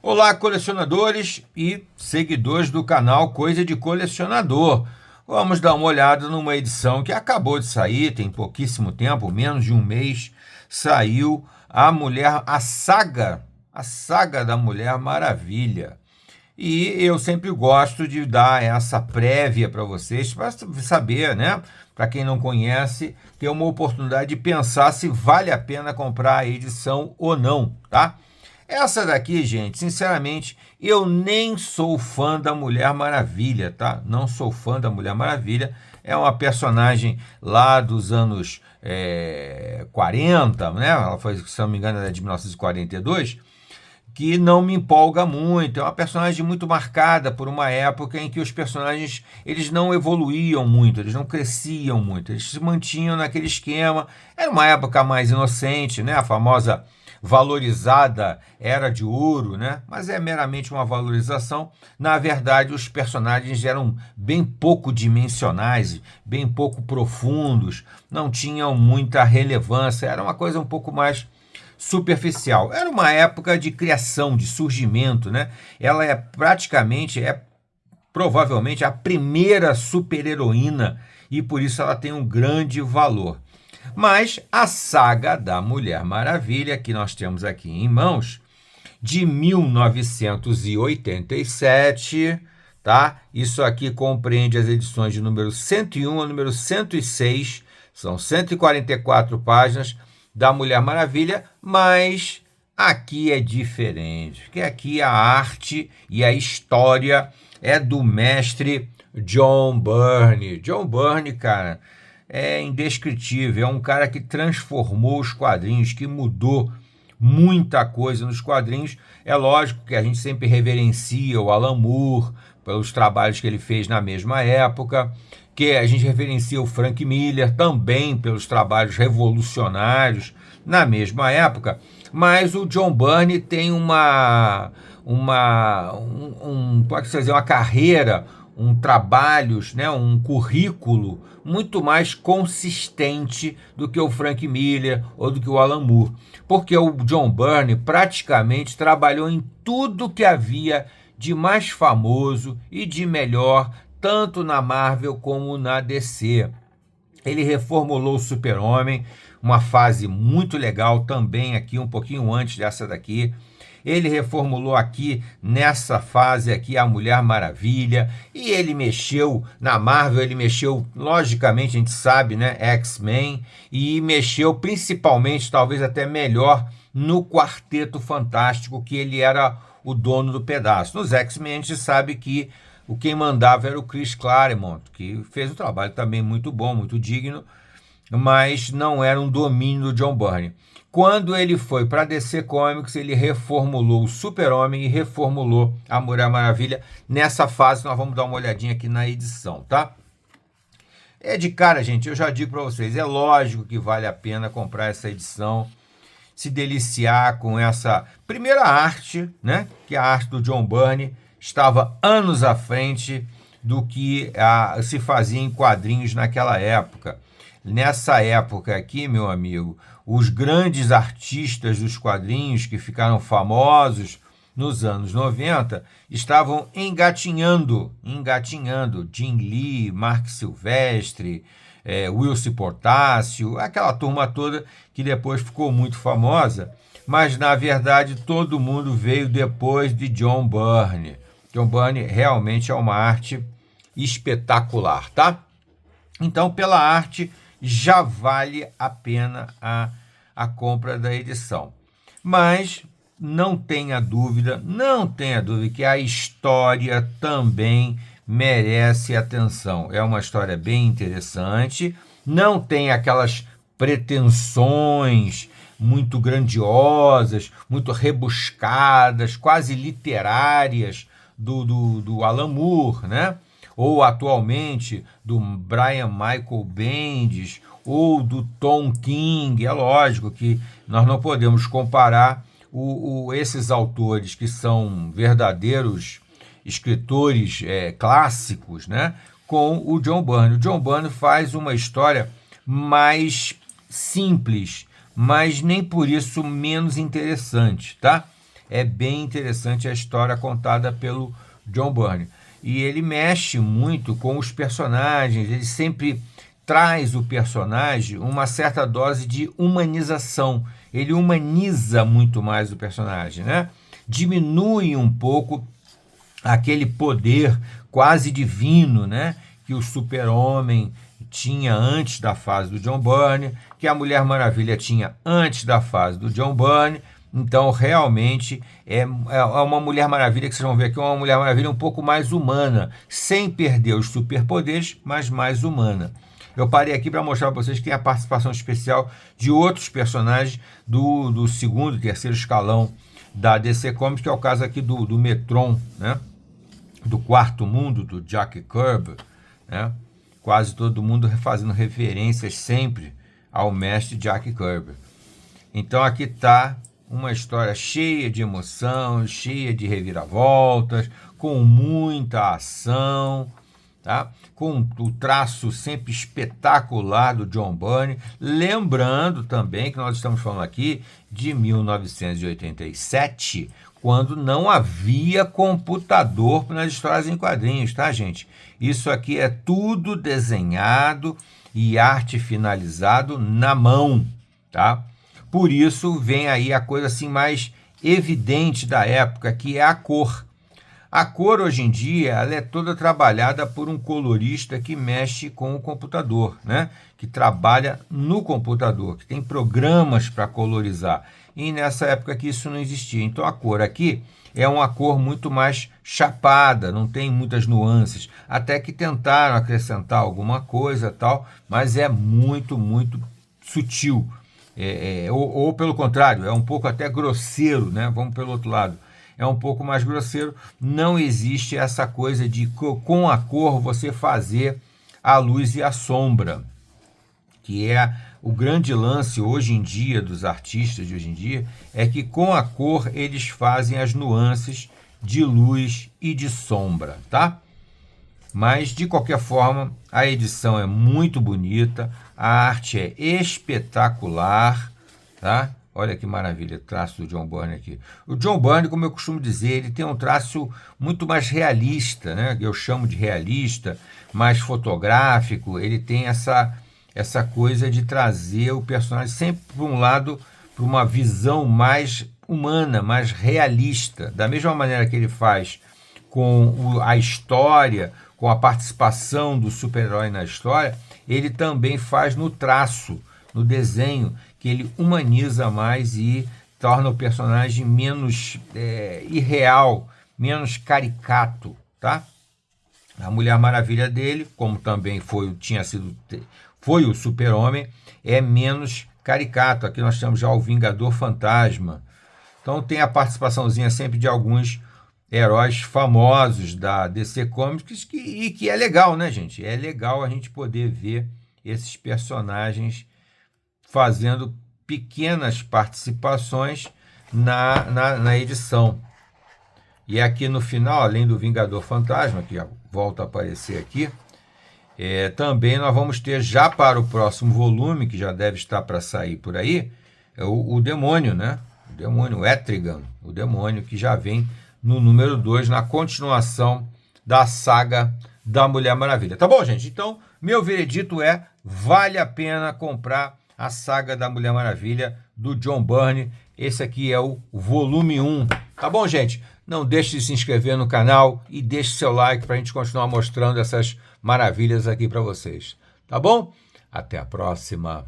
Olá, colecionadores e seguidores do canal Coisa de Colecionador. Vamos dar uma olhada numa edição que acabou de sair, tem pouquíssimo tempo, menos de um mês, saiu a saga da Mulher Maravilha. E eu sempre gosto de dar essa prévia para vocês, para saber, né? Para quem não conhece, ter uma oportunidade de pensar se vale a pena comprar a edição ou não, tá? Essa daqui, gente, sinceramente, eu nem sou fã da Mulher Maravilha, tá? Não sou fã da Mulher Maravilha. É uma personagem lá dos anos 40, né? Ela foi, se não me engano, ela é de 1942, que não me empolga muito. É uma personagem muito marcada por uma época em que os personagens eles não evoluíam muito, eles não cresciam muito, eles se mantinham naquele esquema. Era uma época mais inocente, né? A famosa valorizada Era de Ouro, né? Mas é meramente uma valorização. Na verdade, os personagens eram bem pouco dimensionais, bem pouco profundos, não tinham muita relevância, era uma coisa um pouco mais superficial. Era uma época de criação, de surgimento, né? Ela provavelmente a primeira super-heroína e por isso ela tem um grande valor. Mas a saga da Mulher Maravilha, que nós temos aqui em mãos, de 1987, tá? Isso aqui compreende as edições de número 101 a número 106, são 144 páginas da Mulher Maravilha, mas aqui é diferente, porque aqui a arte e a história é do mestre John Byrne. John Byrne, cara, é indescritível, é um cara que transformou os quadrinhos, que mudou muita coisa nos quadrinhos. É lógico que a gente sempre reverencia o Alan Moore pelos trabalhos que ele fez na mesma época, que a gente reverencia o Frank Miller também pelos trabalhos revolucionários na mesma época, mas o John Byrne tem pode dizer, uma carreira, trabalhos, né, um currículo muito mais consistente do que o Frank Miller ou do que o Alan Moore, porque o John Byrne praticamente trabalhou em tudo que havia de mais famoso e de melhor, tanto na Marvel como na DC. Ele reformulou o Super-Homem, uma fase muito legal também aqui, um pouquinho antes dessa daqui. Ele reformulou aqui, nessa fase aqui, a Mulher Maravilha. E ele mexeu, na Marvel, ele mexeu, logicamente, a gente sabe, né? X-Men. E mexeu principalmente, talvez até melhor, no Quarteto Fantástico, que ele era o dono do pedaço. Nos X-Men a gente sabe que quem mandava era o Chris Claremont, que fez um trabalho também muito bom, muito digno, mas não era um domínio do John Byrne. Quando ele foi para a DC Comics, ele reformulou o Super-Homem e reformulou a Mulher Maravilha. Nessa fase, nós vamos dar uma olhadinha aqui na edição, tá? É de cara, gente, eu já digo para vocês, é lógico que vale a pena comprar essa edição, se deliciar com essa primeira arte, né? Que é a arte do John Byrne, estava anos à frente do que se fazia em quadrinhos naquela época. Nessa época aqui, meu amigo, os grandes artistas dos quadrinhos que ficaram famosos nos anos 90 estavam engatinhando. Jim Lee, Mark Silvestre, Wilson Portácio, aquela turma toda que depois ficou muito famosa, mas na verdade todo mundo veio depois de John Byrne. John Byrne realmente é uma arte espetacular, tá? Então, pela arte, já vale a pena a compra da edição. Mas não tenha dúvida que a história também merece atenção. É uma história bem interessante, não tem aquelas pretensões muito grandiosas, muito rebuscadas, quase literárias do Alan Moore, né? Ou atualmente do Brian Michael Bendis, ou do Tom King. É lógico que nós não podemos comparar esses autores que são verdadeiros escritores clássicos, né, com o John Byrne. O John Byrne faz uma história mais simples, mas nem por isso menos interessante, tá? é bem interessante a história contada pelo John Byrne. E ele mexe muito com os personagens, ele sempre traz o personagem uma certa dose de humanização. Ele humaniza muito mais o personagem, né? Diminui um pouco aquele poder quase divino, né, que o Super-Homem tinha antes da fase do John Byrne, que a Mulher Maravilha tinha antes da fase do John Byrne. Então, realmente, é uma Mulher Maravilha que vocês vão ver aqui, uma Mulher Maravilha um pouco mais humana, sem perder os superpoderes, mas mais humana. Eu parei aqui para mostrar para vocês que tem a participação especial de outros personagens do segundo e terceiro escalão da DC Comics, que é o caso aqui do Metron, né? Do Quarto Mundo, do Jack Kirby, né? Quase todo mundo fazendo referências sempre ao mestre Jack Kirby. Então aqui está uma história cheia de emoção, cheia de reviravoltas, com muita ação, tá? Com o traço sempre espetacular do John Byrne, lembrando também que nós estamos falando aqui de 1987, quando não havia computador nas histórias em quadrinhos, tá, gente? Isso aqui é tudo desenhado e arte finalizado na mão, tá? Por isso vem aí a coisa assim mais evidente da época, que é a cor. A cor hoje em dia ela é toda trabalhada por um colorista que mexe com o computador, né? Que trabalha no computador, que tem programas para colorizar. E nessa época que isso não existia. Então a cor aqui é uma cor muito mais chapada, não tem muitas nuances. Até que tentaram acrescentar alguma coisa tal, mas é muito, muito sutil. Ou pelo contrário, é um pouco até grosseiro, né? Vamos pelo outro lado. É um pouco mais grosseiro, não existe essa coisa de com a cor você fazer a luz e a sombra, que é o grande lance hoje em dia dos artistas de hoje em dia, é que com a cor eles fazem as nuances de luz e de sombra, tá? Mas de qualquer forma, a edição é muito bonita, a arte é espetacular, tá? Olha que maravilha, o traço do John Byrne aqui. O John Byrne, como eu costumo dizer, ele tem um traço muito mais realista, né? Eu chamo de realista, mais fotográfico. Ele tem essa coisa de trazer o personagem sempre para um lado, para uma visão mais humana, mais realista. Da mesma maneira que ele faz com a história, com a participação do super-herói na história, ele também faz no traço, no desenho, que ele humaniza mais e torna o personagem menos irreal, menos caricato, tá? A Mulher Maravilha dele, como também foi o Super-Homem, é menos caricato. Aqui nós temos já o Vingador Fantasma. Então tem a participaçãozinha sempre de alguns heróis famosos da DC Comics, que é legal, né, gente? É legal a gente poder ver esses personagens fazendo pequenas participações na edição. E aqui no final, além do Vingador Fantasma, que volta a aparecer aqui, também nós vamos ter, já para o próximo volume, que já deve estar para sair por aí, o demônio, né? O demônio Etrigan, o demônio que já vem no número 2, na continuação da saga da Mulher Maravilha. Tá bom, gente? Então, meu veredito é, vale a pena comprar a saga da Mulher Maravilha do John Byrne. Esse aqui é o volume 1. Tá bom, gente? Não deixe de se inscrever no canal e deixe seu like para a gente continuar mostrando essas maravilhas aqui para vocês. Tá bom? Até a próxima.